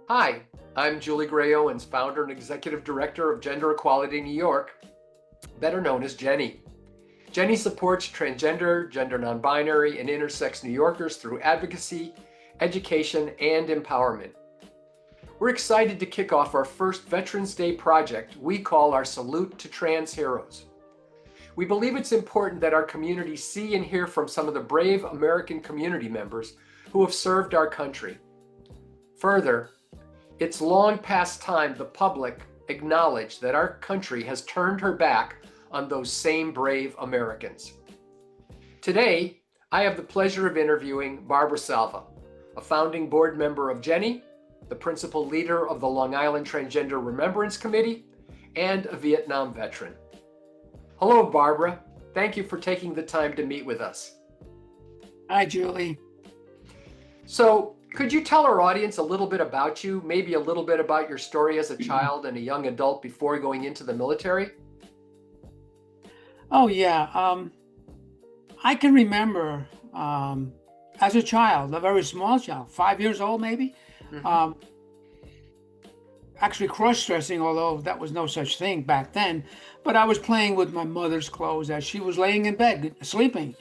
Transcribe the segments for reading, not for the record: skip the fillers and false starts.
Hi, I'm Juli Grey-Owens, founder and executive director of Gender Equality New York, better known as GENY. GENY supports transgender, gender non-binary, and intersex New Yorkers through advocacy, education, and empowerment. We're excited to kick off our first Veterans Day project we call our Salute to Trans Heroes. We believe it's important that our community see and hear from some of the brave American community members who have served our country. Further, it's long past time the public acknowledge that our country has turned her back on those same brave Americans. Today, I have the pleasure of interviewing Barbara Salva, a founding board member of GENY, the principal leader of the Long Island Transgender Remembrance Committee, and a Vietnam veteran. Hello, Barbara. Thank you for taking the time to meet with us. Hi, Julie. So, could you tell our audience a little bit about you, maybe a little bit about your story as a child and a young adult before going into the military? Oh, yeah. I can remember as a child, a very small child, 5 years old maybe, actually cross-dressing, although that was no such thing back then. But I was playing with my mother's clothes as she was laying in bed, sleeping.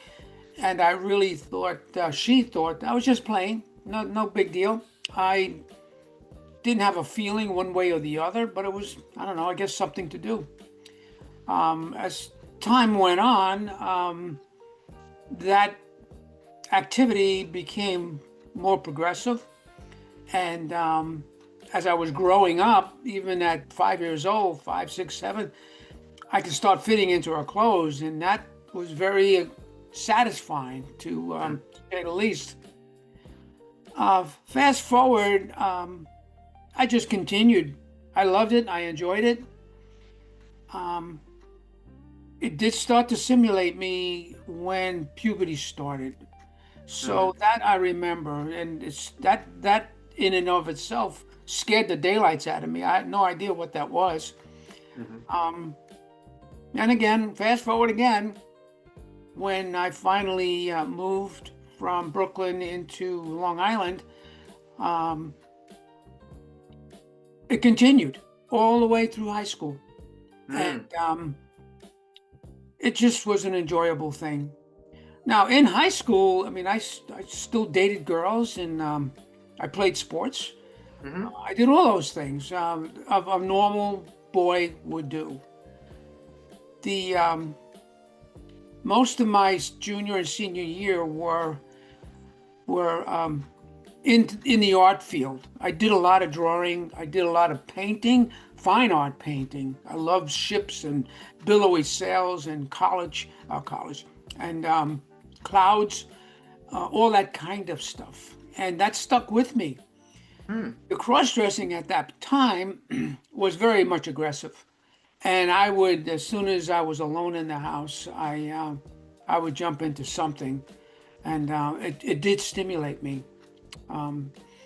And I really thought, she thought I was just playing. No big deal. I didn't have a feeling one way or the other, but it was, I don't know, I guess something to do. As time went on, that activity became more progressive. And as I was growing up, even at 5 years old, 5, 6, 7, I could start fitting into her clothes. And that was very satisfying to say the least. Fast forward, I just continued. I loved it. I enjoyed it. It did start to simulate me when puberty started. So that I remember, and it's that in and of itself scared the daylights out of me. I had no idea what that was. And again, fast forward again, when I finally moved from Brooklyn into Long Island, it continued all the way through high school. And it just was an enjoyable thing. Now, in high school, I mean, I still dated girls, and I played sports. I did all those things a normal boy would do. Most of my junior and senior year were in the art field. I did a lot of drawing. I did a lot of painting, fine art painting. I loved ships and billowy sails and college, and clouds, all that kind of stuff. And that stuck with me. The cross-dressing at that time was very much aggressive. And I would, as soon as I was alone in the house, I would jump into something. And it did stimulate me.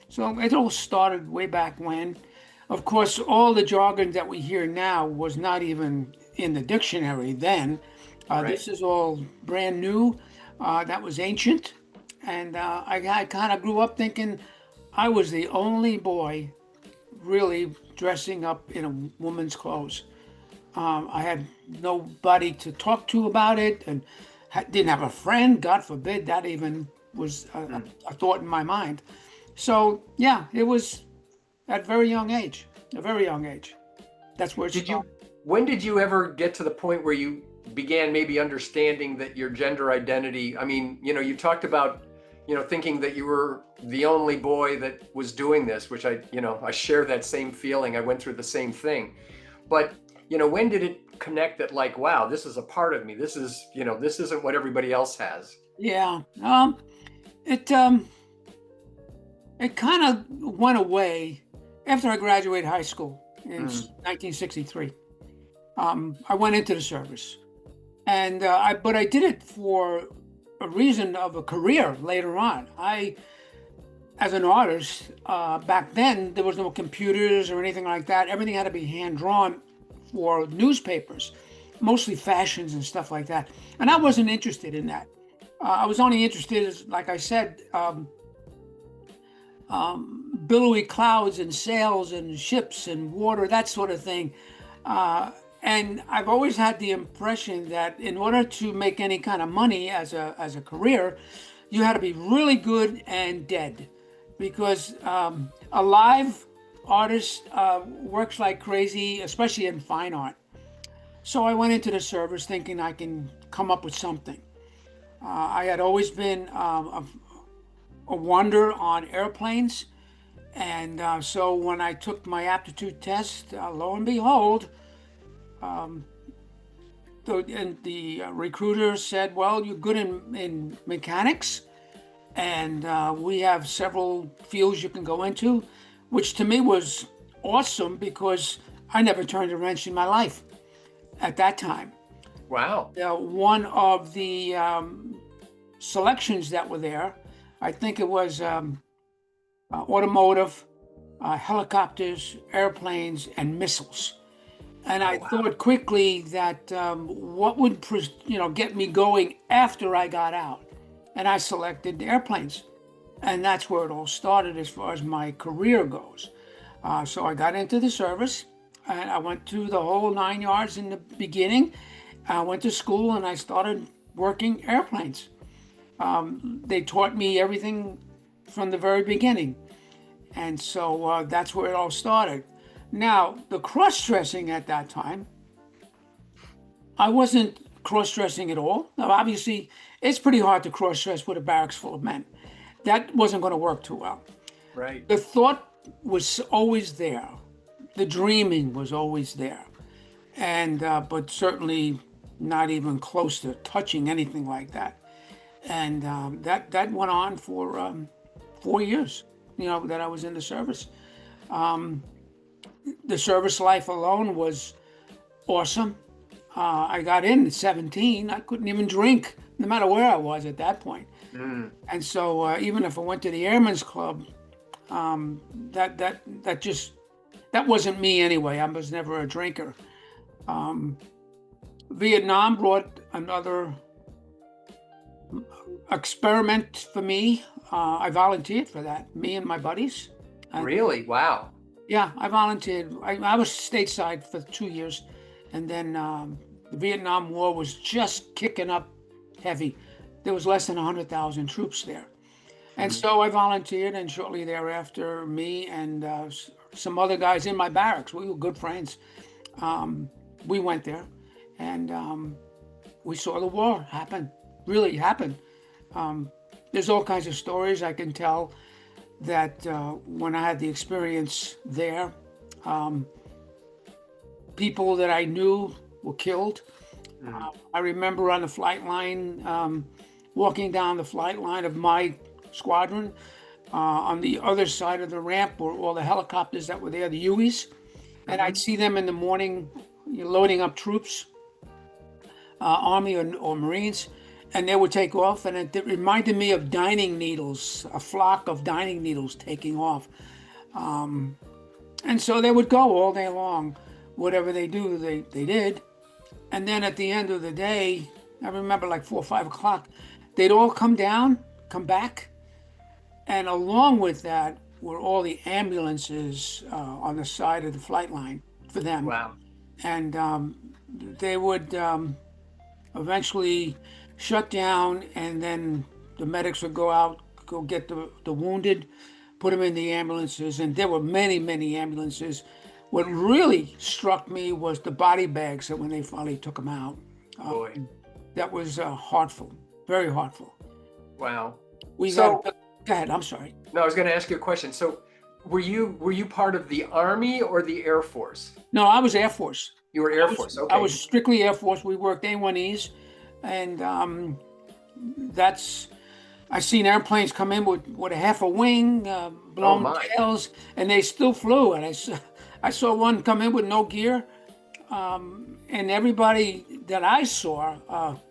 So it all started way back when. Of course, all the jargon that we hear now was not even in the dictionary then. This is all brand new. That was ancient. And I kind of grew up thinking I was the only boy really dressing up in a woman's clothes. I had nobody to talk to about it, and didn't have a friend. God forbid that even was a thought in my mind. So yeah, it was at a very young age. That's where it started. When did you ever get to the point where you began maybe understanding that your gender identity, I mean, you talked about, thinking that you were the only boy that was doing this, which I share that same feeling. I went through the same thing. But, when did it connect that, like, wow, this is a part of me. This is, this isn't what everybody else has. Yeah. It kind of went away after I graduated high school in 1963. I went into the service, and but I did it for a reason of a career later on. As an artist, back then there was no computers or anything like that. Everything had to be hand drawn for newspapers, mostly fashions and stuff like that. And I wasn't interested in that. I was only interested, like I said, billowy clouds and sails and ships and water, that sort of thing. And I've always had the impression that in order to make any kind of money as a career, you had to be really good and dead, because a live artist works like crazy, especially in fine art. So I went into the service thinking I can come up with something. I had always been a wonder on airplanes, and so when I took my aptitude test, lo and behold, the recruiter said, "Well, you're good in mechanics, and we have several fields you can go into," which to me was awesome because I never turned a wrench in my life at that time. Wow. One of the selections that were there, I think it was automotive, helicopters, airplanes, and missiles. And I thought quickly that what would get me going after I got out, and I selected airplanes, and that's where it all started as far as my career goes. So I got into the service, and I went through the whole 9 yards in the beginning. I went to school and I started working airplanes. They taught me everything from the very beginning, and so that's where it all started. Now, the cross-dressing at that time, I wasn't cross-dressing at all. Now, obviously, it's pretty hard to cross-dress with a barracks full of men. That wasn't going to work too well. Right. The thought was always there. The dreaming was always there. And but certainly not even close to touching anything like that. And that went on for 4 years, that I was in the service. The service life alone was awesome. I got in at 17. I couldn't even drink, no matter where I was at that point. And so even if I went to the Airmen's Club, that wasn't me anyway. I was never a drinker. Vietnam brought another experiment for me. I volunteered for that, me and my buddies. Really? Wow. Yeah, I volunteered. I was stateside for 2 years, and then the Vietnam War was just kicking up heavy. There was less than 100,000 troops there. And so I volunteered, and shortly thereafter, me and some other guys in my barracks, we were good friends. We went there, and we saw the war happen, really happen. There's all kinds of stories I can tell that when I had the experience there, people that I knew were killed. I remember on the flight line, walking down the flight line of my squadron. On the other side of the ramp were all the helicopters that were there, the Hueys. And I'd see them in the morning loading up troops, Army or Marines, and they would take off. And it reminded me of dining needles, a flock of dining needles taking off. And so they would go all day long. Whatever they do, they did. And then at the end of the day, I remember like 4 or 5 o'clock, they'd all come back. And along with that were all the ambulances on the side of the flight line for them. Wow. And they would eventually shut down, and then the medics would go out, go get the wounded, put them in the ambulances. And there were many, many ambulances. What really struck me was the body bags that when they finally took them out. Boy. That was heartful, very heartful. Wow. Go ahead, I'm sorry. No, I was going to ask you a question. So were you part of the Army or the Air Force? No, I was Air Force. You were Air Force, okay. I was strictly Air Force. We worked A1Es, and I seen airplanes come in with a half a wing, blown tails, and they still flew. And I saw one come in with no gear, and everybody that I saw,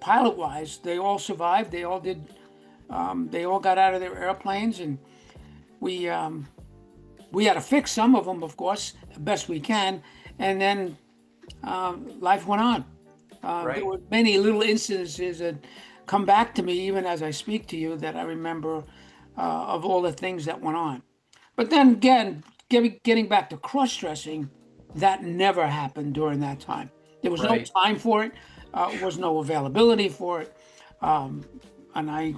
pilot-wise, they all survived. They all did. They all got out of their airplanes, and we had to fix some of them, of course, the best we can, and then life went on. Right. There were many little instances that come back to me even as I speak to you that I remember of all the things that went on. But then again, getting back to cross-dressing, that never happened during that time. There was no Right. time for it. Was no availability for it. Um, and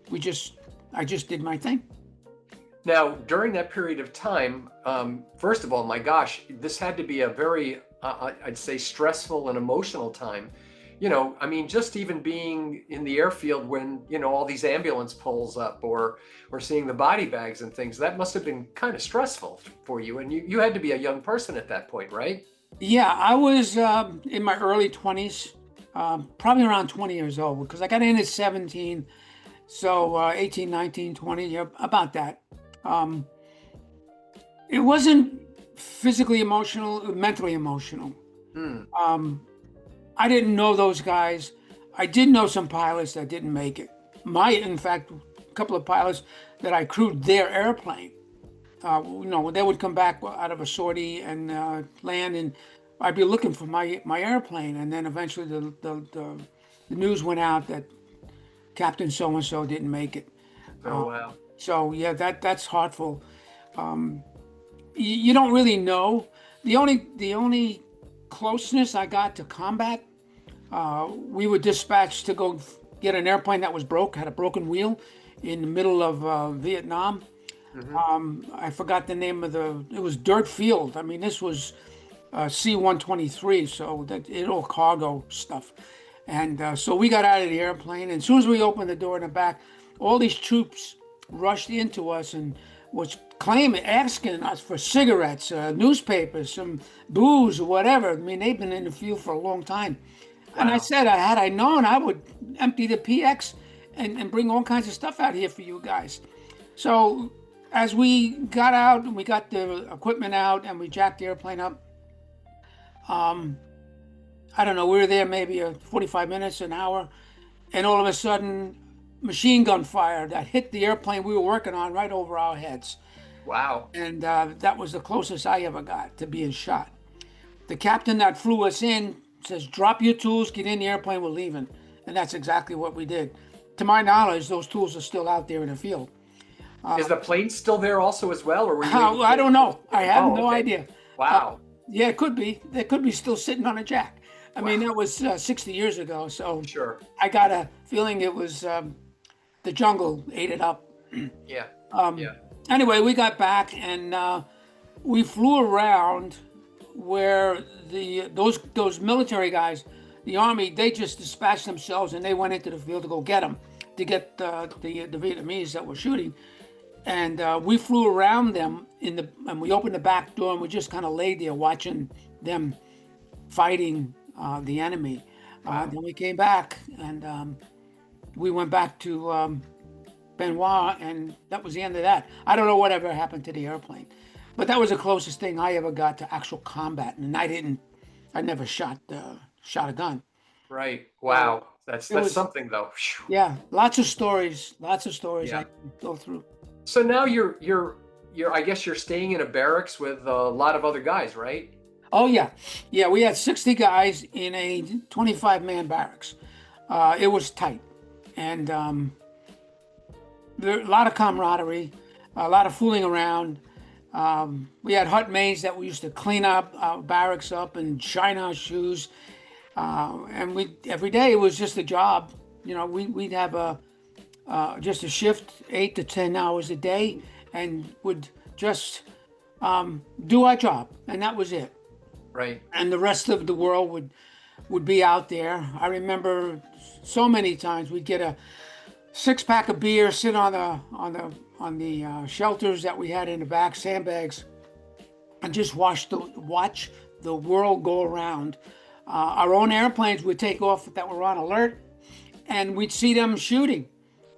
we just, I just did my thing. Now, during that period of time, first of all, my gosh, this had to be a very, I'd say, stressful and emotional time. I mean, just even being in the airfield when, all these ambulance pulls up or seeing the body bags and things, that must have been kind of stressful for you. And you had to be a young person at that point, right? Yeah, I was in my early 20s, probably around 20 years old, because I got in at 17. So 18, 19, 20, yeah, about that. Um, it wasn't physically emotional, mentally emotional. Hmm. Um, I didn't know those guys. I did know some pilots that didn't make it. In fact, a couple of pilots that I crewed their airplane. They would come back out of a sortie and land, and I'd be looking for my airplane. And then eventually the news went out that Captain so and so didn't make it. Oh, wow. So yeah, that's heartful. You don't really know. The only closeness I got to combat, we were dispatched to go get an airplane that was had a broken wheel in the middle of Vietnam. I forgot the name it was dirt field. I mean, this was C-123, so all cargo stuff. And so we got out of the airplane, and as soon as we opened the door in the back, all these troops rushed into us and was asking us for cigarettes, newspapers, some booze or whatever. I mean, they've been in the field for a long time. And I Wow. said, had I known, I would empty the PX and bring all kinds of stuff out here for you guys. So as we got out and we got the equipment out and we jacked the airplane up, I don't know, we were there maybe 45 minutes, an hour, and all of a sudden, machine gun fire that hit the airplane we were working on right over our heads. Wow. And that was the closest I ever got to being shot. The captain that flew us in says, drop your tools, get in the airplane, we're leaving. And that's exactly what we did. To my knowledge, those tools are still out there in the field. Is the plane still there also as well, or were you able to I get don't know. I have Oh, no okay. idea. Wow. Yeah, it could be. They could be still sitting on a jack. I mean, Wow. that was 60 years ago. So Sure. I got a feeling it was the jungle ate it up. Yeah. Um, Yeah. anyway, we got back and we flew around where those military guys, the army, they just dispatched themselves and they went into the field to go get them, to get the Vietnamese that were shooting. And we flew around them and we opened the back door and we just kind of laid there watching them fighting the enemy. Then we came back and we went back to Benoit, and that was the end of that. I don't know whatever happened to the airplane, but that was the closest thing I ever got to actual combat. And I never shot a gun. Right. So Wow. That's it was, something though. Phew. yeah, lots of stories I Yeah. can go through. So now you're I guess you're staying in a barracks with a lot of other guys, right? Oh yeah. We had 60 guys in a 25-man barracks. It was tight, and there a lot of camaraderie, a lot of fooling around. We had hut maids that we used to clean up our barracks up and shine our shoes, and we every day it was just a job. We'd have just a shift, 8 to 10 hours a day, and would just do our job, and that was it. Right. And the rest of the world would be out there. I remember so many times we'd get a 6-pack of beer, sit on the shelters that we had in the back, sandbags, and just watch the world go around. Our own airplanes would take off that were on alert, and we'd see them shooting.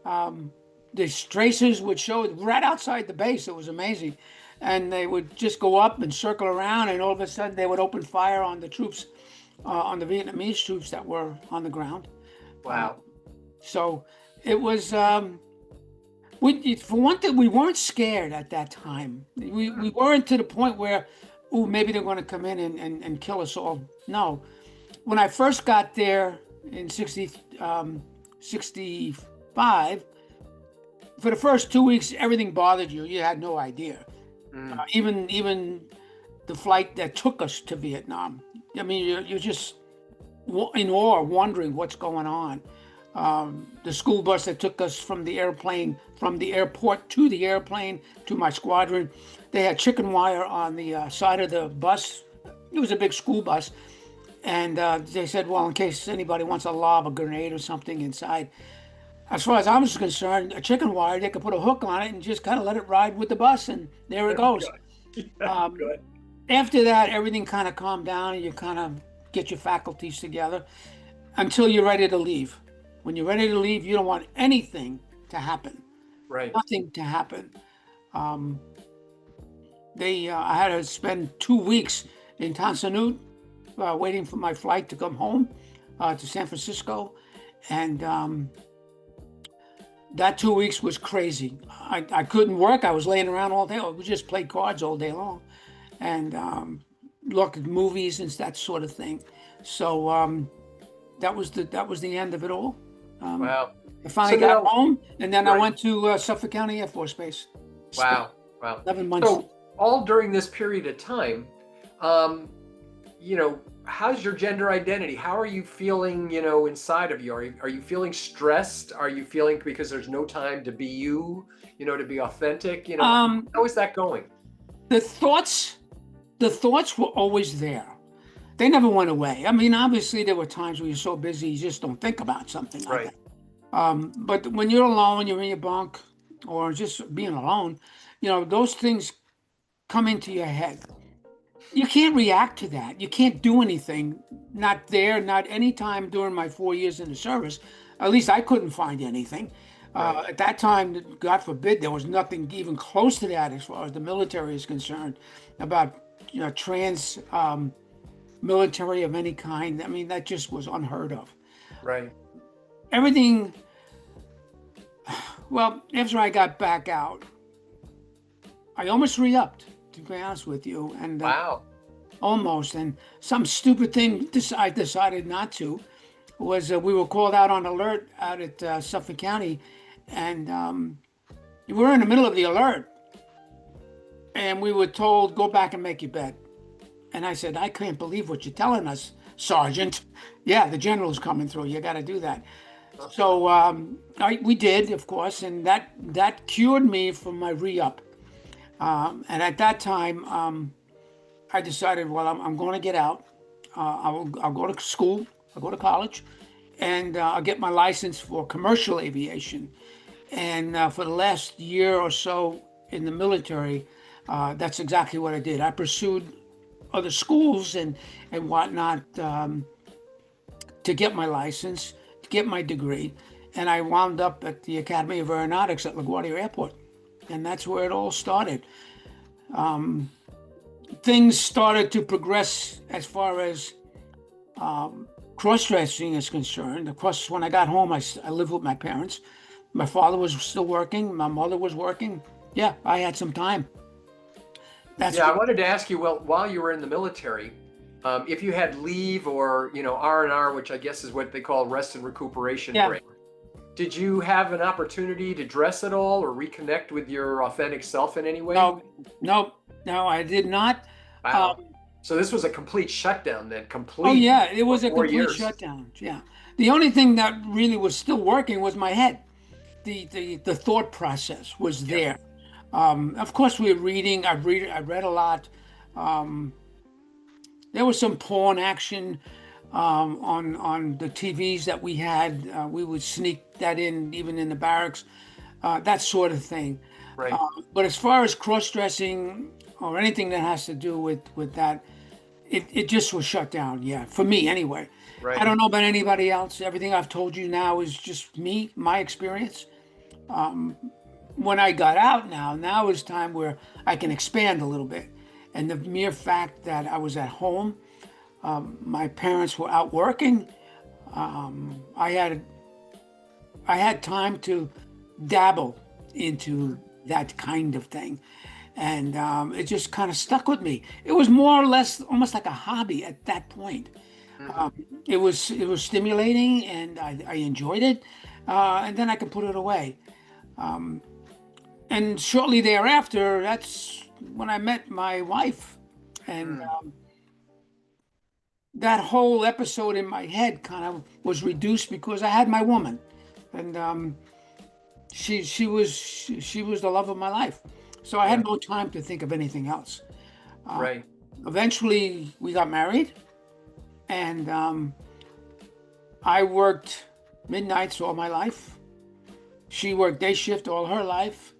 The tracers would show right outside the base. It was amazing. And they would just go up and circle around, and all of a sudden they would open fire on the troops, on the Vietnamese troops that were on the ground. Wow. So it was, for one thing, we weren't scared at that time. We weren't to the point where, oh, maybe they're going to come in and kill us all. No. When I first got there in 65, for the first 2 weeks, everything bothered you. You had no idea. Mm. Even the flight that took us to Vietnam. I mean, you're just in awe, wondering what's going on. The school bus that took us from the airport to the airplane to my squadron, they had chicken wire on the side of the bus. It was a big school bus. And they said, well, in case anybody wants to lob a grenade or something inside. As far as I was concerned, a chicken wire, they could put a hook on it and just kind of let it ride with the bus, and there it goes. Yeah, good. After that, everything kind of calmed down, and you kind of get your faculties together until you're ready to leave. When you're ready to leave, you don't want anything to happen. Right. Nothing to happen. I had to spend 2 weeks in Tan Son Nhut, waiting for my flight to come home to San Francisco, and that 2 weeks was crazy. I couldn't work. I was laying around all day. We just played cards all day long, and looked at movies and that sort of thing. So that was the end of it all. Wow. I finally got home, and then I went to Suffolk County Air Force Base. Wow. Wow. 11 months. So all during this period of time, how's your gender identity? How are you feeling, inside of you? Are you feeling stressed? Are you feeling because there's no time to be you, to be authentic? How is that going? The thoughts were always there. They never went away. I mean, obviously there were times when you're so busy you just don't think about something like that. But when you're alone, you're in your bunk, or just being alone, those things come into your head. You can't react to that. You can't do anything. Not there, not any time during my 4 years in the service. At least I couldn't find anything. At that time, God forbid, there was nothing even close to that as far as the military is concerned about trans military of any kind. I mean, that just was unheard of. Right. Everything. Well, after I got back out, I almost re-upped, to be honest with you. And wow. Almost. And some stupid thing I decided not to was we were called out on alert out at Suffolk County, and we were in the middle of the alert, and we were told, go back and make your bed. And I said, I can't believe what you're telling us, Sergeant. Yeah, the general's coming through. You got to do that. So we did, of course, and that cured me from my re-up. And at that time, I decided, well, I'm going to get out. I'll go to school. I'll go to college, and I'll get my license for commercial aviation. And for the last year or so in the military, that's exactly what I did. I pursued other schools and whatnot to get my license, to get my degree. And I wound up at the Academy of Aeronautics at LaGuardia Airport. And that's where it all started. Things started to progress as far as cross-dressing is concerned. Of course, when I got home, I lived with my parents. My father was still working. My mother was working. Yeah, I had some time. I wanted to ask you, well, while you were in the military, if you had leave or, R&R, which I guess is what they call rest and recuperation break, did you have an opportunity to dress at all or reconnect with your authentic self in any way? No, I did not. Wow. So this was a complete shutdown then, complete. Oh yeah, it was a 4 complete years. shutdown. Yeah. The only thing that really was still working was my head. The thought process was there. Of course, we were reading. I read a lot. There was some porn action on the TVs that we had. We would sneak that in, even in the barracks, that sort of thing. Right. But as far as cross-dressing or anything that has to do with that, it just was shut down. Yeah, for me anyway. Right. I don't know about anybody else. Everything I've told you now is just me, my experience. When I got out now is time where I can expand a little bit. And the mere fact that I was at home, my parents were out working, I had time to dabble into that kind of thing. And it just kind of stuck with me. It was more or less almost like a hobby at that point. It was stimulating, and I enjoyed it. And then I could put it away. And shortly thereafter, that's when I met my wife, and that whole episode in my head kind of was reduced because I had my woman, and she was the love of my life. So I had no time to think of anything else. Right. Eventually, we got married, and I worked midnights all my life. She worked day shift all her life.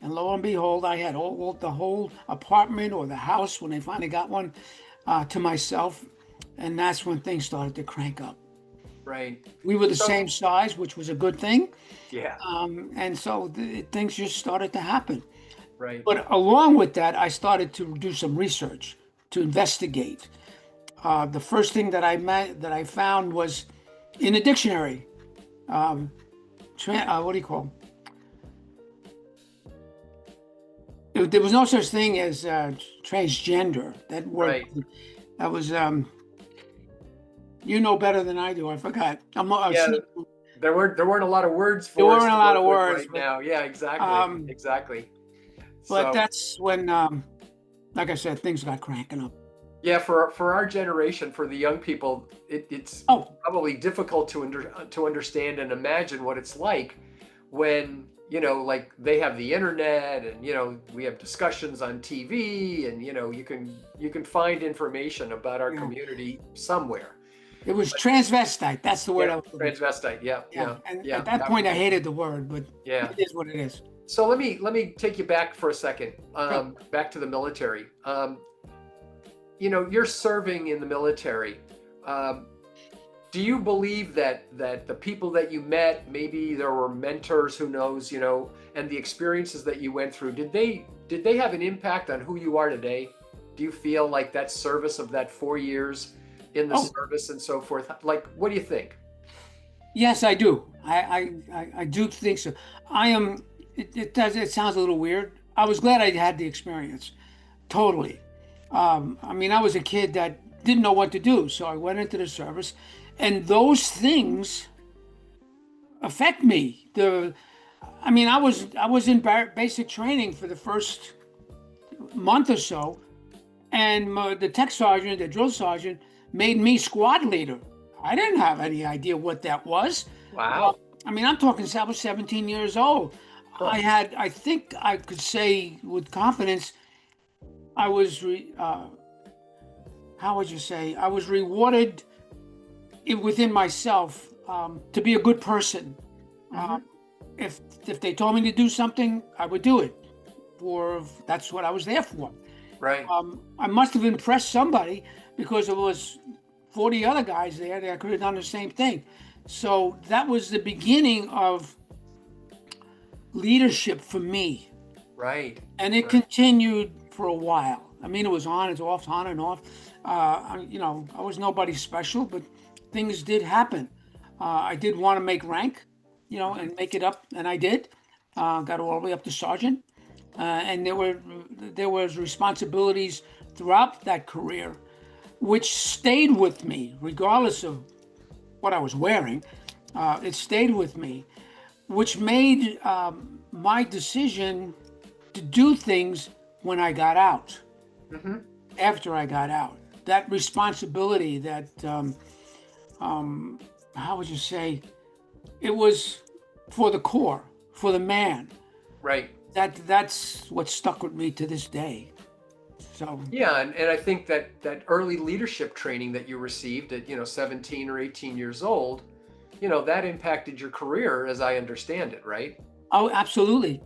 And lo and behold, I had all the whole apartment or the house when they finally got one to myself. And that's when things started to crank up. Right. We were the same size, which was a good thing. Yeah. And so things just started to happen. Right. But along with that, I started to do some research, to investigate. The first thing that I found was in a dictionary. What do you call it? There was no such thing as transgender. That word. Right. That was. You know better than I do. I forgot. Yeah. There weren't a lot of words for there us weren't to a lot work of with words right but, now. Yeah, exactly. Exactly. But So, that's when, like I said, things got cranking up. yeah, for our generation, for the young people, it's Oh, probably difficult to understand and imagine what it's like when, like they have the internet, and we have discussions on TV, and you can find information about our yeah. community somewhere. It was transvestite. That's the word I Yeah, was looking for. transvestite. Yeah, Yeah. yeah, And yeah. at that point, I hated the word, but Yeah. it is what it is. So let me take you back for a second, Sure. back to the military. You're serving in the military. Do you believe that the people that you met, maybe there were mentors, who knows, and the experiences that you went through, did they have an impact on who you are today? Do you feel like that service of that 4 years in the service and so forth? Like, what do you think? Yes, I do. I do think so. I am. It sounds a little weird. I was glad I had the experience. Totally. I mean, I was a kid that didn't know what to do, so I went into the service, and those things affect me. I mean, I was in basic training for the first month or so, and the tech sergeant, the drill sergeant, made me squad leader. I didn't have any idea what that was. Wow. I mean, I'm talking, I was 17 years old. Huh. I think I could say with confidence, I was, how would you say, I was rewarded within myself to be a good person. If they told me to do something, I would do it. That's what I was there for. Right. I must have impressed somebody because there was 40 other guys there that could have done the same thing. So that was the beginning of leadership for me. Right. And it continued for a while. I mean, it was on and off, on and off. I was nobody special, but things did happen. I did want to make rank, and make it up, and I did. Got all the way up to sergeant. And there was responsibilities throughout that career, which stayed with me, regardless of what I was wearing. It stayed with me, which made my decision to do things when I got out. After I got out, that responsibility, that how would you say, it was for the Corps, for the man. Right. That's what stuck with me to this day. So yeah, and I think that early leadership training that you received at 17 or 18 years old, that impacted your career, as I understand it, right? Oh, absolutely.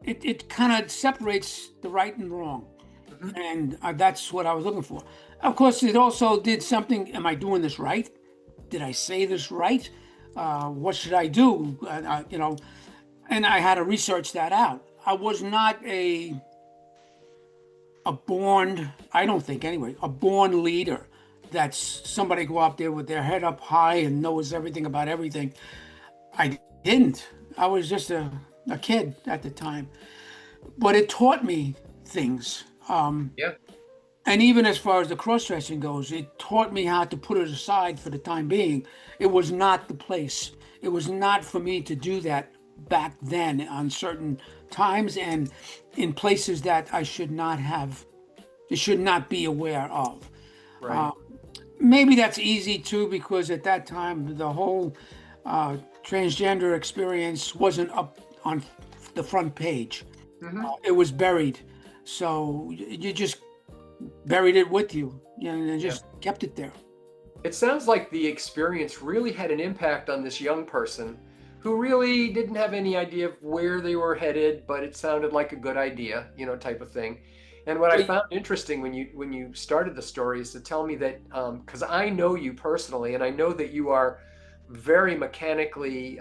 It kind of separates the right and wrong, and that's what I was looking for. Of course, it also did something. Am I doing this right? Did I say this right? What should I do? And I had to research that out. I was not a born, I don't think anyway, a born leader. That's somebody go up there with their head up high and knows everything about everything. I didn't. I was just a kid at the time. But it taught me things. Yeah. And even as far as the cross-dressing goes, it taught me how to put it aside for the time being. It was not the place. It was not for me to do that back then on certain times and in places that I should not have, I should not be aware of. Right. Maybe that's easy too, because at that time the whole transgender experience wasn't up on the front page. Hmm. It was buried, so you just buried it with you, and Yeah. just kept it there. It sounds like the experience really had an impact on this young person who really didn't have any idea of where they were headed, but it sounded like a good idea, type of thing. And what I Well, found interesting when you started the story is to tell me that because I know you personally, and I know that you are very mechanically,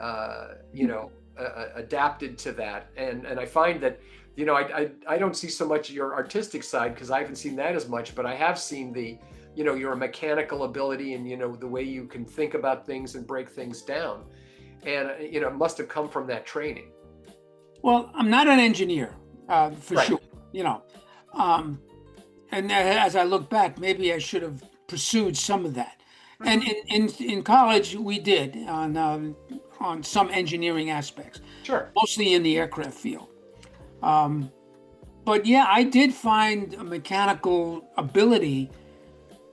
adapted to that, and I find that I don't see so much your artistic side because I haven't seen that as much, but I have seen the your mechanical ability and the way you can think about things and break things down, and it must have come from that training. well, I'm not an engineer, for Right. sure, you know. Um, and as I look back, maybe I should have pursued some of that. And Hmm. in college, we did on some engineering aspects, Sure. mostly in the aircraft field. Um, but yeah, I did find a mechanical ability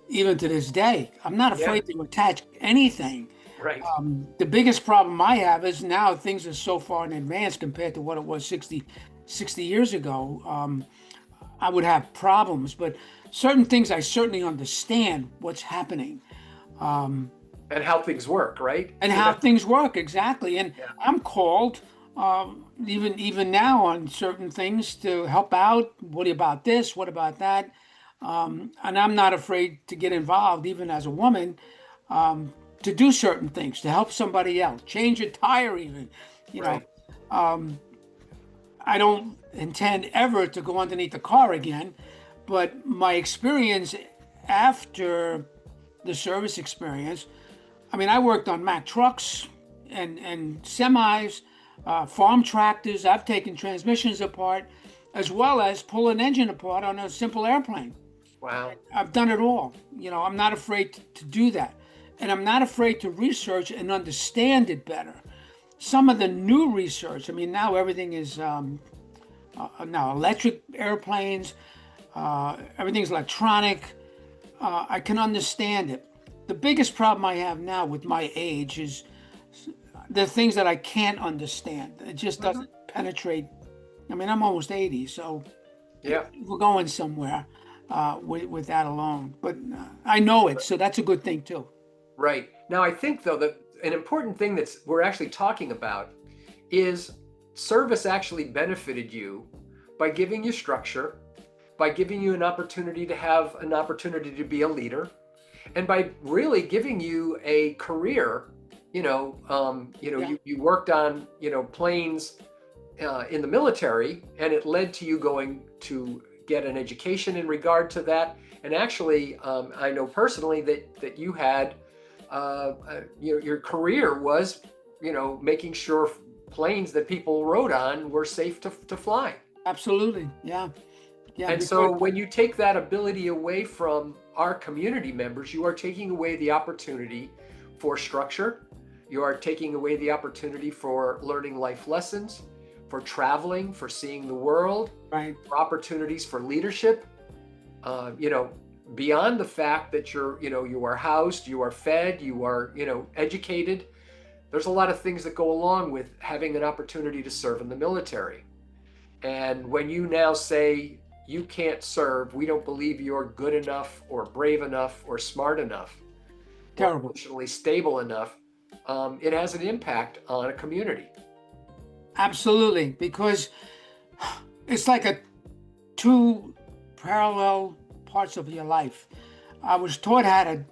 even to this day. I'm not Yeah. afraid to attach anything. Right. The biggest problem I have is now things are so far in advance compared to what it was 60 years ago. I would have problems, but certain things I certainly understand what's happening, And how things work, right? and how things work exactly. And Yeah. I'm called, even now, on certain things to help out. What about this? What about that? And I'm not afraid to get involved, even as a woman, to do certain things to help somebody else, change a tire, even. You know, Right. I don't intend ever to go underneath the car again, but my experience after the service experience, I mean, I worked on Mack trucks and semis, farm tractors. I've taken transmissions apart, as well as pull an engine apart on a simple airplane. Wow. I've done it all. I'm not afraid to do that. And I'm not afraid to research and understand it better. Some of the new research, I mean, now everything is now electric airplanes, everything's electronic. I can understand it. The biggest problem I have now with my age is the things that I can't understand. It just Hmm. doesn't penetrate. I mean, I'm almost 80, so Yeah. we're going somewhere with that alone. But I know it, so that's a good thing too. Right. Now, I think though that an important thing that's we're actually talking about is service actually benefited you by giving you structure, by giving you an opportunity to have an opportunity to be a leader, and by really giving you a career. Yeah, You worked on planes in the military, and it led to you going to get an education in regard to that. And actually, I know personally that you had your career was making sure planes that people rode on were safe to fly. absolutely. Yeah, yeah. And Because so when you take that ability away from our community members, you are taking away the opportunity for structure. You are taking away the opportunity for learning life lessons, for traveling, for seeing the world, right, for opportunities for leadership. Beyond the fact that you are housed, you are fed, you are educated. There's a lot of things that go along with having an opportunity to serve in the military. And when you now say you can't serve, we don't believe you're good enough or brave enough or smart enough or terrible. emotionally stable enough, it has an impact on a community. Absolutely, because it's like a two parallel parts of your life. I was taught how to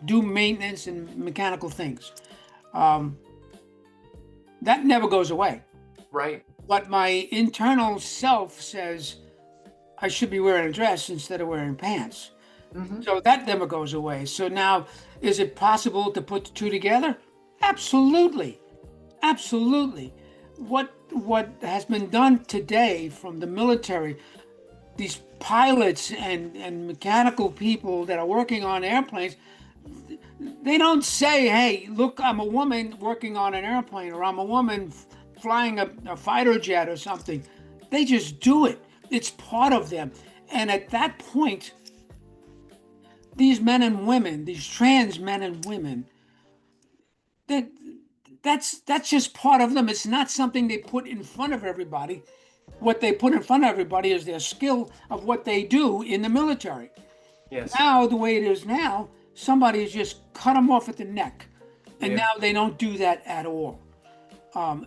do maintenance and mechanical things. Um, that never goes away. Right. But my internal self says I should be wearing a dress instead of wearing pants. Hmm. So that never goes away. So now, is it possible to put the two together? Absolutely. Absolutely. What has been done today from the military, these pilots and mechanical people that are working on airplanes, they don't say, hey, look, I'm a woman working on an airplane, or I'm a woman flying a fighter jet or something. They just do it. It's part of them. And at that point, these men and women, these trans men and women, that's just part of them. It's not something they put in front of everybody. What they put in front of everybody is their skill of what they do in the military. Yes. Now, the way it is now, somebody has just cut them off at the neck. And now they don't do that at all.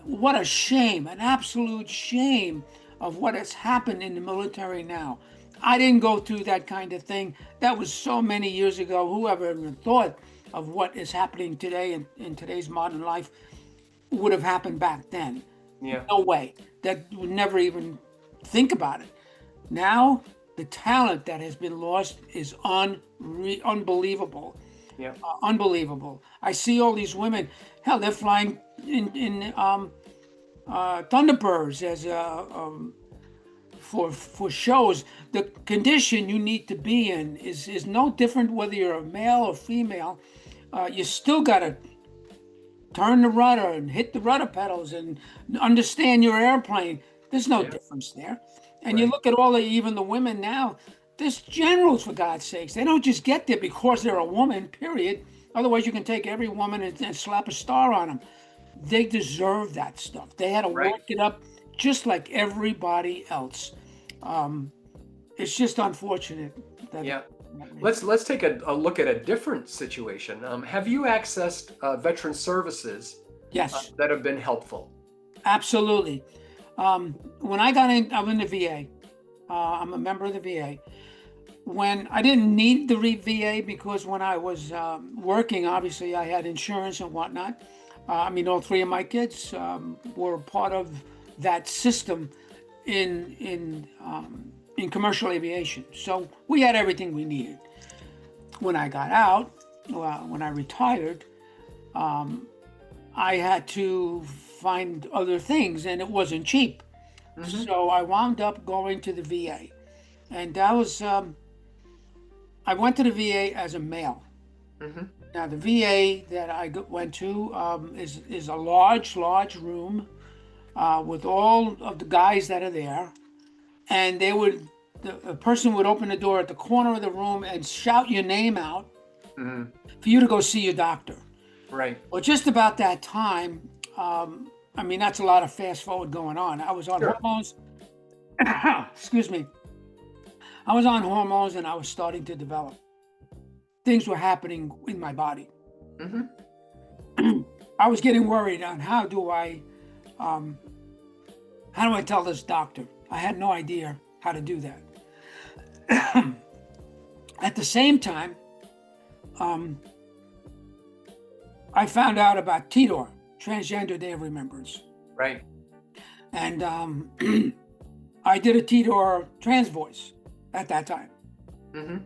What a shame, an absolute shame of what has happened in the military now. I didn't go through that kind of thing. That was so many years ago. Whoever even thought of what is happening today in today's modern life would have happened back then. Yeah. No way. That would never even think about it. Now, the talent that has been lost is unbelievable. Yeah. Unbelievable. I see all these women. Hell, they're flying in Thunderbirds as for shows. The condition you need to be in is no different whether you're a male or female. You still got to turn the rudder and hit the rudder pedals and understand your airplane. There's no difference there. And you look at even the women now. There's generals, for God's sakes. They don't just get there because they're a woman, period. Otherwise, you can take every woman and slap a star on them. They deserve that stuff. They had to work it up just like everybody else. It's just unfortunate. Let's take a look at a different situation. Have you accessed veteran services? Yes. That have been helpful? Absolutely. When I got in, I'm in the VA. I'm a member of the VA. When I didn't need the VA because when I was working, obviously I had insurance and whatnot. All three of my kids were part of that system in commercial aviation. So we had everything we needed. When I got out, when I retired, I had to find other things, and it wasn't cheap. Mm-hmm. So I wound up going to the VA, and that was I went to the VA as a male. Mm-hmm. Now the VA that I went to is a large room with all of the guys that are there, and the person would open the door at the corner of the room and shout your name out for you to go see your doctor. Right. Well, just about that time, that's a lot of fast forward going on. I was on hormones. Excuse me. I was on hormones and I was starting to develop. Things were happening in my body. Mm-hmm. I was getting worried on how do I tell this doctor? I had no idea how to do that. At the same time, I found out about TDOR, Transgender Day of Remembrance. Right. And I did a TDOR trans voice at that time. Mm-hmm.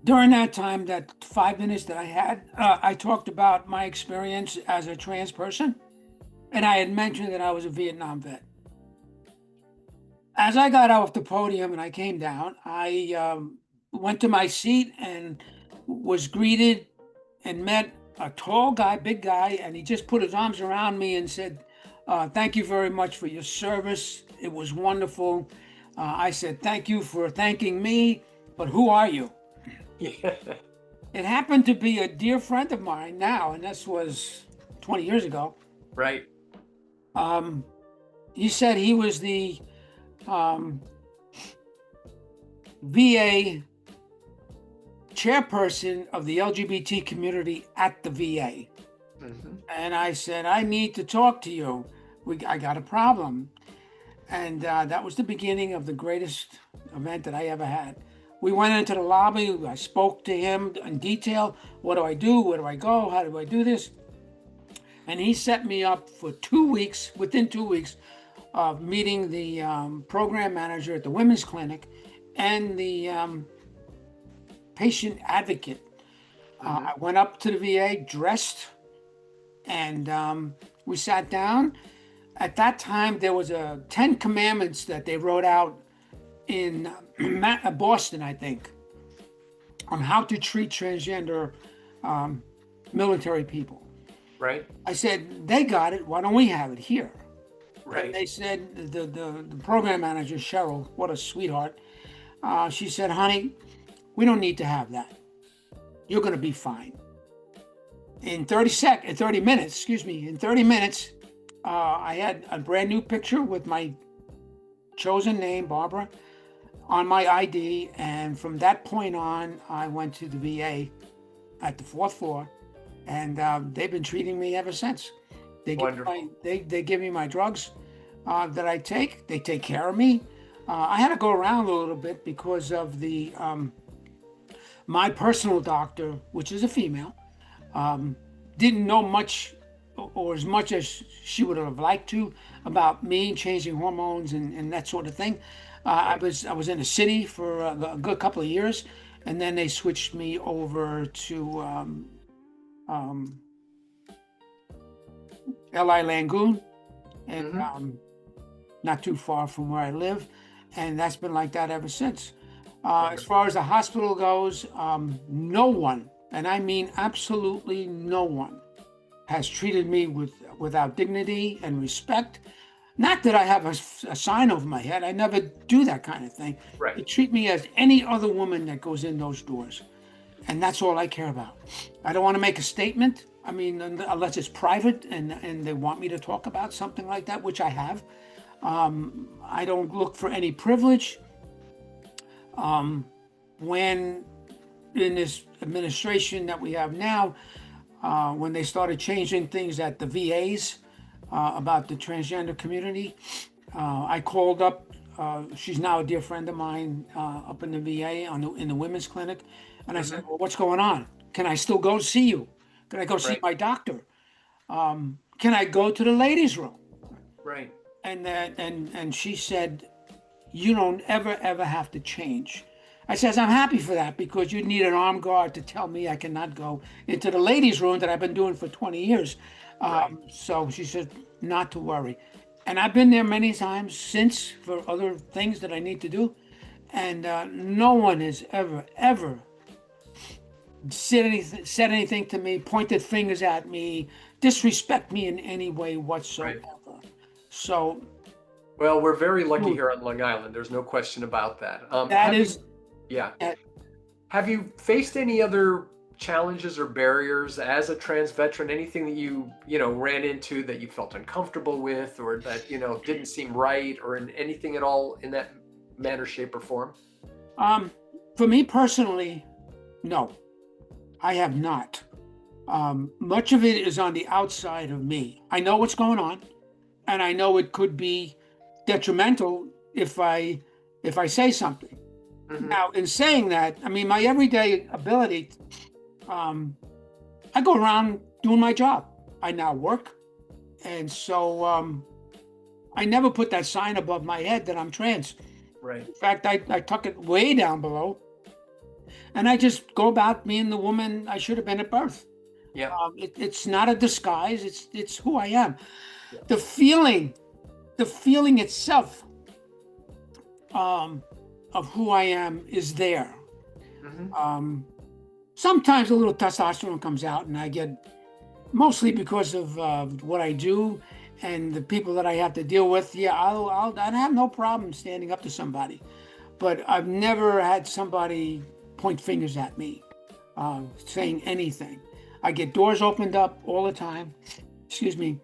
During that time, that 5 minutes that I had, I talked about my experience as a trans person, and I had mentioned that I was a Vietnam vet. As I got off the podium and I came down, I went to my seat and was greeted and met a tall guy, big guy, and he just put his arms around me and said, thank you very much for your service. It was wonderful. I said, thank you for thanking me, but who are you? It happened to be a dear friend of mine now, and this was 20 years ago. Right. He said he was the VA chairperson of the LGBT community at the VA. Mm-hmm. And I said, I need to talk to you. I got a problem. And that was the beginning of the greatest event that I ever had. We went into the lobby. I spoke to him in detail. What do I do? Where do I go? How do I do this? And he set me up for 2 weeks, within 2 weeks, of meeting the program manager at the women's clinic and the patient advocate. I went up to the VA dressed, and we sat down. At that time, there was a 10 commandments that they wrote out in Boston, I think, on how to treat transgender military people. Right. I said, they got it. Why don't we have it here? Right. And they said, the program manager, Cheryl, what a sweetheart. She said, honey, we don't need to have that. You're going to be fine. In 30 minutes, I had a brand new picture with my chosen name, Barbara, on my ID. And from that point on, I went to the VA at the fourth floor, and they've been treating me ever since. Wonderful. They give me my drugs that I take. They take care of me. I had to go around a little bit because of the my personal doctor, which is a female, didn't know much or as much as she would have liked to about me changing hormones and that sort of thing. I was in the city for a good couple of years, and then they switched me over to L.I. Langoon, and not too far from where I live, and that's been like that ever since. As far as the hospital goes, no one, and I mean absolutely no one, has treated me without dignity and respect. Not that I have a sign over my head. I never do that kind of thing. Right. They treat me as any other woman that goes in those doors. And that's all I care about. I don't want to make a statement. I mean, unless it's private and they want me to talk about something like that, which I have. I don't look for any privilege. When in this administration that we have now, when they started changing things at the VAs about the transgender community, I called up. She's now a dear friend of mine up in the VA in the women's clinic, and I said, "Well, what's going on? Can I still go see you? Can I go see my doctor? Can I go to the ladies' room?" Right. And she said, "You don't ever have to change." I says, "I'm happy for that, because you need an armed guard to tell me I cannot go into the ladies' room that I've been doing for 20 years. So she said, not to worry. And I've been there many times since for other things that I need to do. And no one has ever said anything to me, pointed fingers at me, disrespect me in any way whatsoever. Right. So. Well, we're very lucky here on Long Island. There's no question about that. Yeah. Have you faced any other challenges or barriers as a trans veteran? Anything that you ran into that you felt uncomfortable with, or that didn't seem right, or in anything at all in that manner, shape, or form? For me personally, no, I have not. Much of it is on the outside of me. I know what's going on, and I know it could be detrimental if I say something. Mm-hmm. Now, in saying that, I mean, my everyday ability, I go around doing my job. I now work. And so I never put that sign above my head that I'm trans. Right. In fact, I tuck it way down below. And I just go about being the woman I should have been at birth. Yeah. It's not a disguise. It's who I am. Yeah. The feeling itself of who I am is there. Mm-hmm. Sometimes a little testosterone comes out, and I get, mostly because of what I do and the people that I have to deal with. Yeah, I have no problem standing up to somebody, but I've never had somebody point fingers at me, saying anything. I get doors opened up all the time. Excuse me.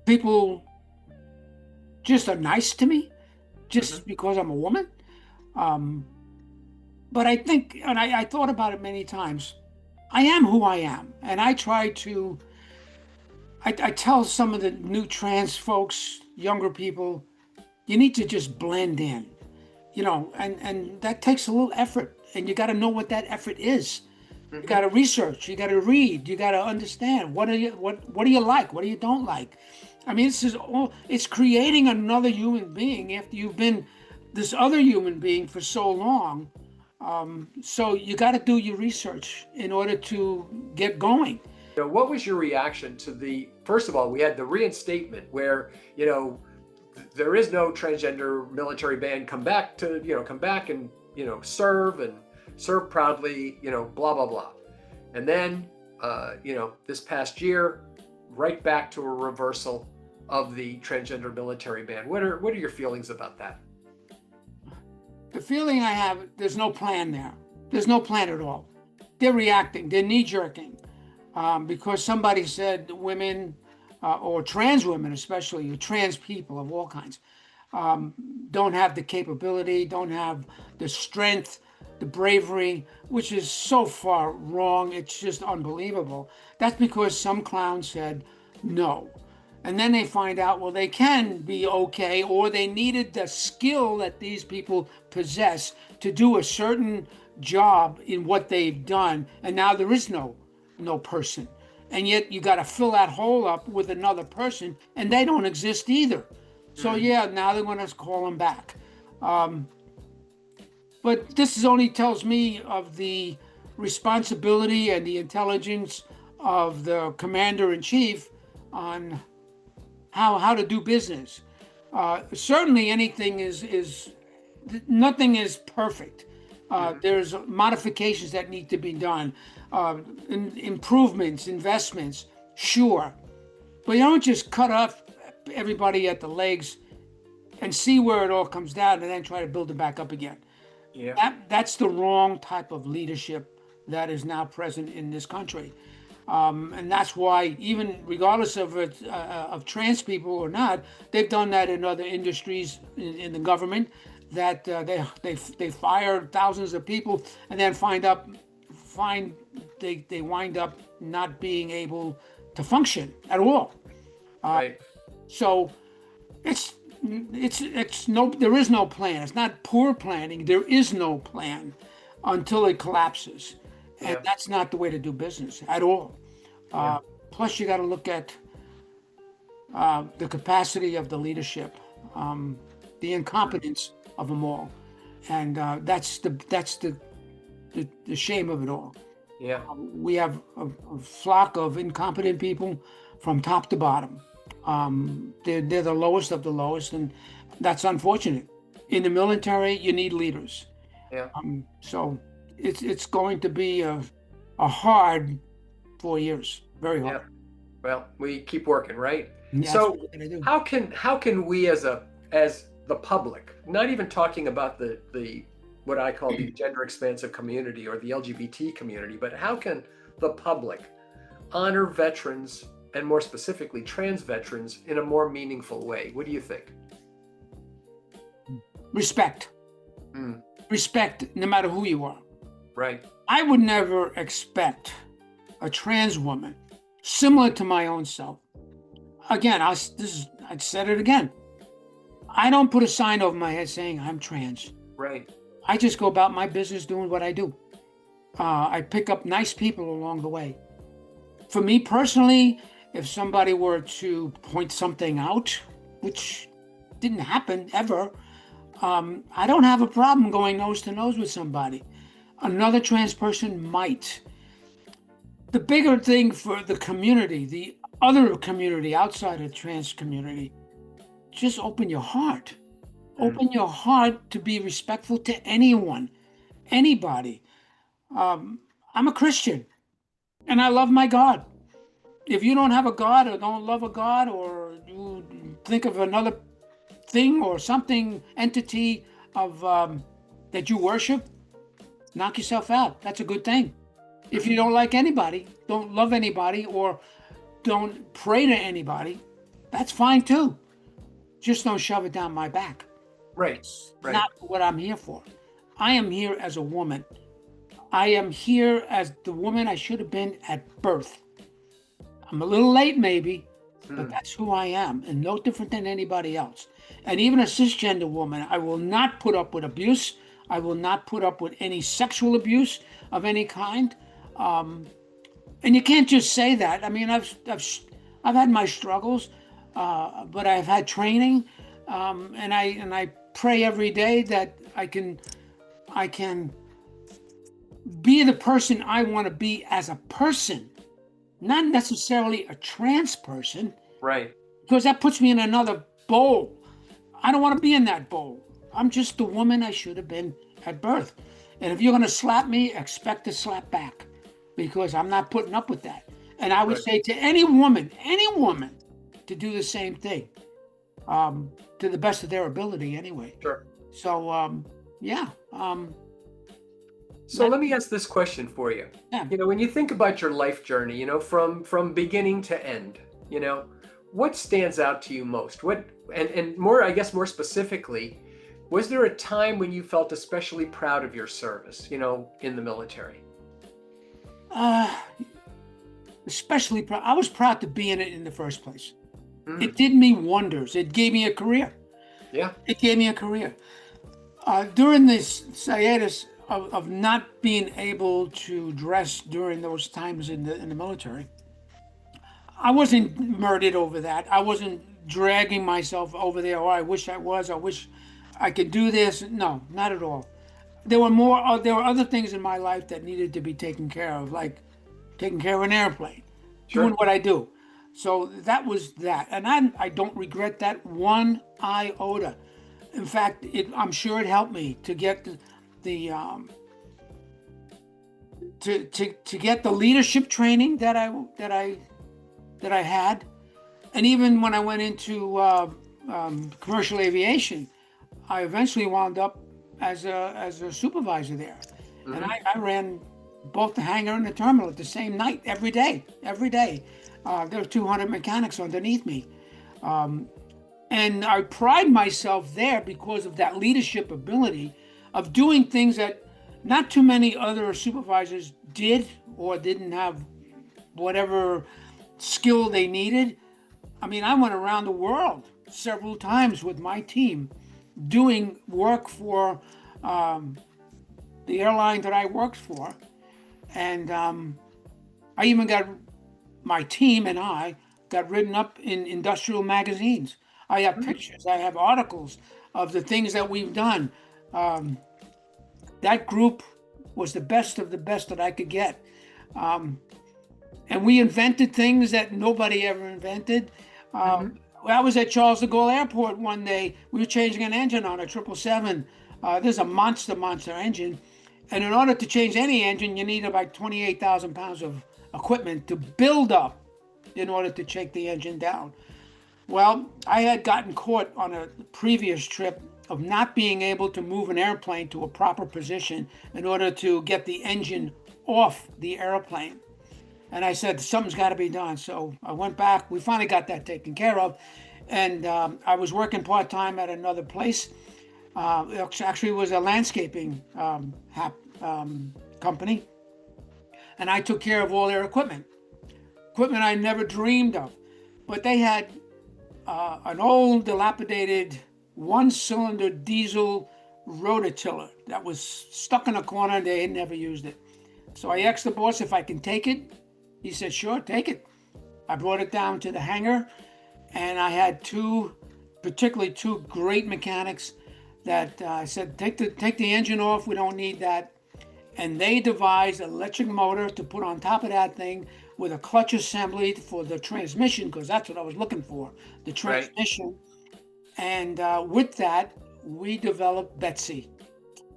People just are nice to me, just because I'm a woman. But I think, and I thought about it many times, I am who I am. And I try to, I tell some of the new trans folks, younger people, you need to just blend in, and that takes a little effort. And you got to know what that effort is. You got to research, you got to read, you got to understand what do you like, what do you don't like. I mean, it's creating another human being after you've been this other human being for so long. So you got to do your research in order to get going. What was your reaction to first of all, we had the reinstatement where, there is no transgender military band, come back and, serve proudly, blah, blah, blah. And then, this past year, right back to a reversal of the transgender military ban. What are your feelings about that? The feeling I have, there's no plan there. There's no plan at all. They're reacting. They're knee-jerking because somebody said women or trans women, especially, or trans people of all kinds, don't have the capability, don't have the strength, the bravery, which is so far wrong. It's just unbelievable. That's because some clown said no. And then they find out, well, they can be okay, or they needed the skill that these people possess to do a certain job in what they've done. And now there is no person. And yet you got to fill that hole up with another person, and they don't exist either. So yeah, now they're going to call them back. But this only tells me of the responsibility and the intelligence of the commander-in-chief on how to do business. Certainly anything nothing is perfect. There's modifications that need to be done, improvements, investments, sure. But you don't just cut off everybody at the legs and see where it all comes down and then try to build it back up again. Yeah. That's the wrong type of leadership that is now present in this country. And that's why, even regardless of trans people or not, they've done that in other industries in the government. That they fire thousands of people and then they wind up not being able to function at all. Right. So there is no plan. It's not poor planning. There is no plan until it collapses. And that's not the way to do business at all. Plus, you got to look at the capacity of the leadership, the incompetence of them all, and that's the shame of it all. Yeah. We have a flock of incompetent people from top to bottom. They're the lowest of the lowest, and that's unfortunate. In the military, you need leaders. Yeah. So it's going to be a hard 4 years, very hard. Yeah. Well, we keep working, right? Yeah, So that's what we're gonna do. how can we as the public, not even talking about the what I call the gender expansive community or the LGBT community, but how can the public honor veterans, and more specifically trans veterans, in a more meaningful way? What do you think? Respect. Respect, no matter who you are. Right. I would never expect a trans woman, similar to my own self. Again, I said it again. I don't put a sign over my head saying I'm trans. Right. I just go about my business doing what I do. I pick up nice people along the way. For me personally, if somebody were to point something out, which didn't happen ever, I don't have a problem going nose to nose with somebody. Another trans person might. The bigger thing for the community, the other community outside of the trans community, just open your heart. Open your heart to be respectful to anyone, anybody. I'm a Christian, and I love my God. If you don't have a God or don't love a God, or you think of another thing or something, entity of that you worship, knock yourself out. That's a good thing. If you don't like anybody, don't love anybody, or don't pray to anybody, that's fine too. Just don't shove it down my back. Right. Right. Not what I'm here for. I am here as a woman. I am here as the woman I should have been at birth. I'm a little late maybe, but that's who I am, and no different than anybody else. And even a cisgender woman, I will not put up with abuse. I will not put up with any sexual abuse of any kind. And you can't just say that. I mean, I've had my struggles, but I've had training, and I pray every day that I can be the person I want to be as a person, not necessarily a trans person. Right. Because that puts me in another bowl. I don't want to be in that bowl. I'm just the woman I should have been at birth. And if you're going to slap me, expect to slap back, because I'm not putting up with that. And I would say to any woman to do the same thing, to the best of their ability anyway. Sure. So, yeah. So let me ask this question for you. Yeah. When you think about your life journey, from beginning to end, what stands out to you most? And more, I guess, more specifically, was there a time when you felt especially proud of your service, in the military? Especially proud. I was proud to be in it in the first place. It Mm, did me wonders. It gave me a career. yeah. It gave me a career. During this hiatus of not being able to dress during those times in the military, I wasn't murdered over that. I wasn't dragging myself over there. Oh, I wish I was. I wish I could do this. No, not at all. There were more. There were other things in my life that needed to be taken care of, like taking care of an airplane, doing Sure. what I do. So that was that, and I don't regret that one iota. In fact, I'm sure it helped me to get the to get the leadership training that I had, and even when I went into commercial aviation, I eventually wound up as a supervisor there, and Hmm. I ran both the hangar and the terminal at the same night every day. Every day, there were 200 mechanics underneath me, and I pride myself there because of that leadership ability of doing things that not too many other supervisors did or didn't have whatever skill they needed. I mean, I went around the world several times with my team doing work for the airline that I worked for. And I even got my team and I got written up in industrial magazines. I have pictures, I have articles of the things that we've done. Um, that group was the best of the best that I could get. And we invented things that nobody ever invented. Hmm. I was at Charles de Gaulle Airport one day. We were changing an engine on a 777. This is a monster engine. And in order to change any engine, you need about 28,000 pounds of equipment to build up in order to take the engine down. Well, I had gotten caught on a previous trip of not being able to move an airplane to a proper position in order to get the engine off the airplane. And I said, something's got to be done. So I went back. We finally got that taken care of. And I was working part-time at another place. It actually was a landscaping company. And I took care of all their equipment I never dreamed of. But they had an old, dilapidated, one-cylinder diesel rototiller that was stuck in a corner. They had never used it. So I asked the boss if I can take it. He said, sure, take it. I brought it down to the hangar, and I had particularly two great mechanics that I said, take the engine off. We don't need that. And they devised an electric motor to put on top of that thing with a clutch assembly for the transmission, because that's what I was looking for, the Right. transmission. And with that, we developed Betsy.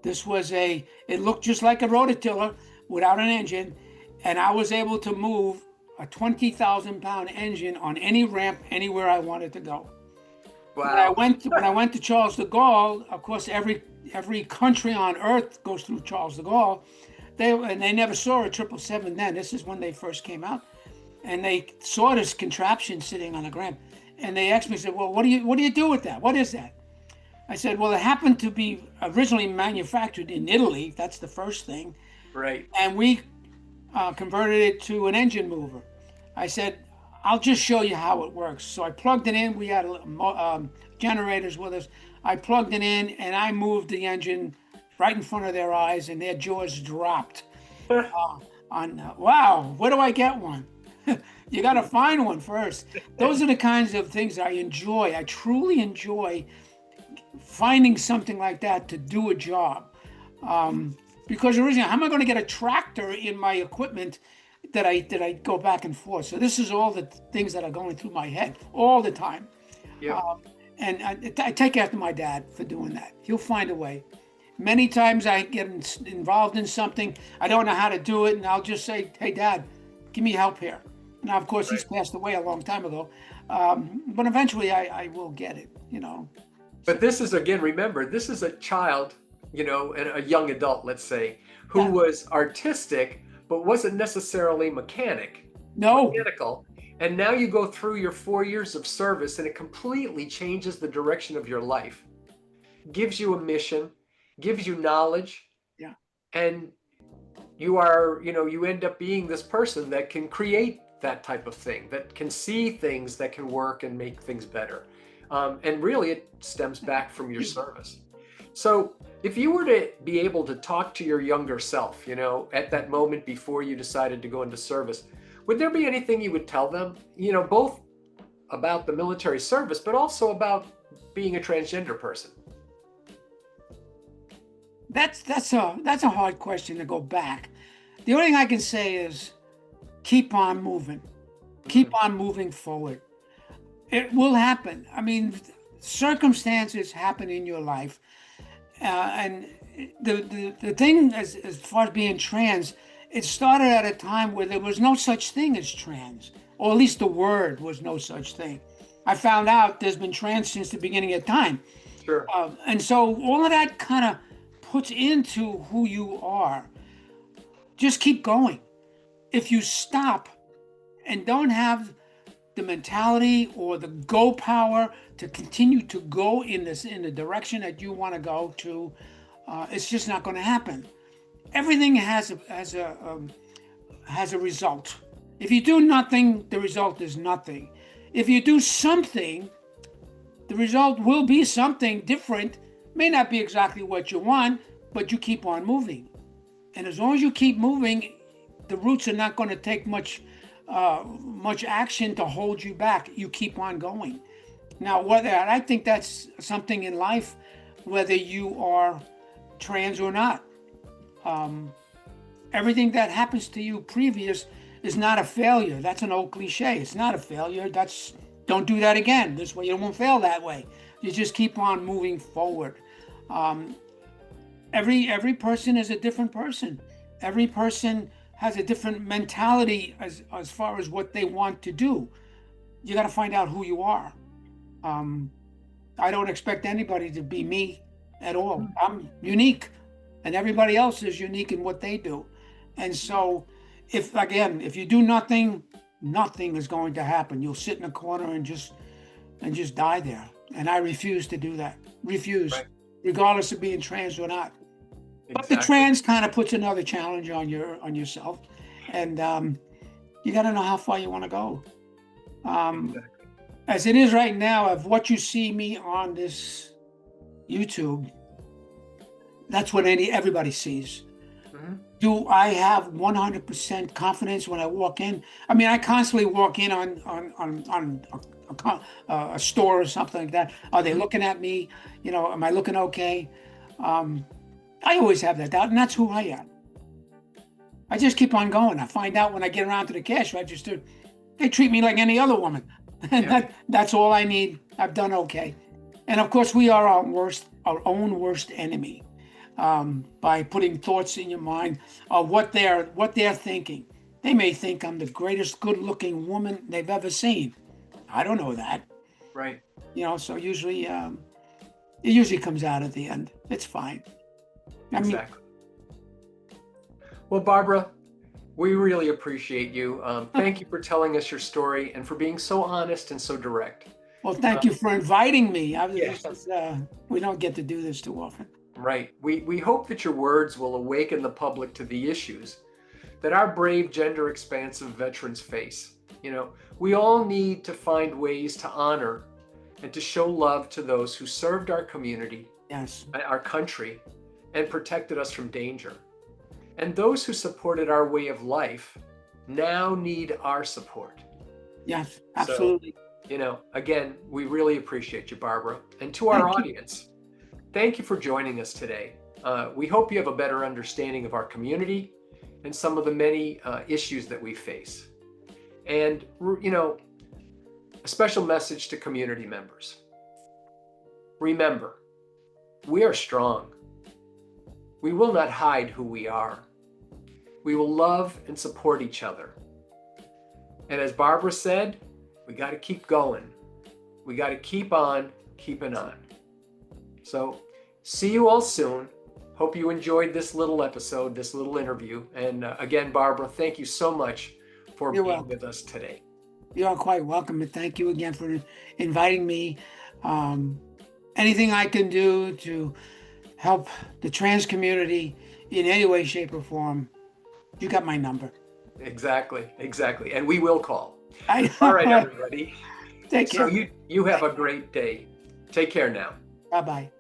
It looked just like a rototiller without an engine, and I was able to move a 20,000 pound engine on any ramp anywhere I wanted to go. Wow. When I went to Charles de Gaulle, of course, every country on earth goes through Charles de Gaulle. They never saw a 777 then. This is when they first came out, and they saw this contraption sitting on the ramp, and they asked me, said, "Well, what do you do with that? What is that?" I said, "Well, it happened to be originally manufactured in Italy. That's the first thing, Right. and we converted it to an engine mover." I said, "I'll just show you how it works." So I plugged it in. We had generators with us. I plugged it in, and I moved the engine right in front of their eyes, and their jaws dropped. Wow, where do I get one? You got to find one first. Those are the kinds of things I enjoy. I truly enjoy finding something like that to do a job. Because originally, how am I going to get a tractor in my equipment that I go back and forth? So this is all the things that are going through my head all the time. Yeah. And I take after my dad for doing that. He'll find a way. Many times I get involved in something, I don't know how to do it, and I'll just say, "Hey, Dad, give me help here." Now, of course, he's Right. passed away a long time ago, But eventually I will get it, But this is, again, remember, this is a child, and a young adult, let's say, who Yeah. was artistic, but wasn't necessarily No. mechanical. And now you go through your 4 years of service and it completely changes the direction of your life, gives you a mission, gives you knowledge, Yeah. and you end up being this person that can create that type of thing, that can see things that can work and make things better. And really, it stems back from your service. So if you were to be able to talk to your younger self, at that moment before you decided to go into service, would there be anything you would tell them, both about the military service, but also about being a transgender person? That's a hard question to go back. The only thing I can say is keep on moving. Keep on moving forward. It will happen. I mean, circumstances happen in your life. And the thing as far as being trans, it started at a time where there was no such thing as trans, or at least the word was no such thing. I found out there's been trans since the beginning of time. Sure. And so all of that kind of puts into who you are. Just keep going. If you stop and don't have the mentality or the go power to continue to go in the direction that you want to go to, it's just not going to happen. Everything has a result. If you do nothing, the result is nothing. If you do something, the result will be something different. May not be exactly what you want, but you keep on moving. And as long as you keep moving, the roots are not going to take much action to hold you back. You keep on going. Now, I think that's something in life, whether you are trans or not. Everything that happens to you previous is not a failure. That's an old cliche. It's not a failure. Don't do that again. This way you won't fail that way. You just keep on moving forward. Every person is a different person. Every person has a different mentality as far as what they want to do. You got to find out who you are. I don't expect anybody to be me at all. I'm unique, and everybody else is unique in what they do. And so, if you do nothing, nothing is going to happen. You'll sit in a corner and just die there. And I refuse to do that. Refuse, Right. Regardless of being trans or not. But the Exactly. trans kind of puts another challenge on yourself, and you got to know how far you want to go. Exactly. As it is right now, of what you see me on this YouTube, that's what everybody sees. Mm-hmm. Do I have 100% confidence when I walk in? I mean, I constantly walk in on a store or something like that. Are they looking at me? Am I looking okay? I always have that doubt, and that's who I am. I just keep on going. I find out when I get around to the cash register, they treat me like any other woman. And Yeah. that's all I need. I've done okay. And of course, we are our own worst enemy, by putting thoughts in your mind of what they're thinking. They may think I'm the greatest good-looking woman they've ever seen. I don't know that. Right. So usually, it usually comes out at the end. It's fine. I mean, Exactly. Well, Barbara, we really appreciate you. Thank you for telling us your story and for being so honest and so direct. well, thank you for inviting me. Yeah. We don't get to do this too often. Right. We hope that your words will awaken the public to the issues that our brave gender expansive veterans face. We all need to find ways to honor and to show love to those who served our community, Yes. our country, and protected us from danger. And those who supported our way of life now need our support. Yes, absolutely. So, again, we really appreciate you, Barbara. And to our audience, thank you for joining us today. We hope you have a better understanding of our community and some of the many issues that we face. And, a special message to community members. Remember, we are strong. We will not hide who we are. We will love and support each other. And as Barbara said, We got to keep going. We got to keep on keeping on. So see you all soon. Hope you enjoyed this little episode, this little interview. And again, Barbara, thank you so much for You're being welcome. with us today. You're quite welcome, and thank you again for inviting me. Anything I can do to help the trans community in any way, shape, or form, you got my number. Exactly. And we will call. All right, everybody. Take care. So you have a great day. Take care now. Bye-bye.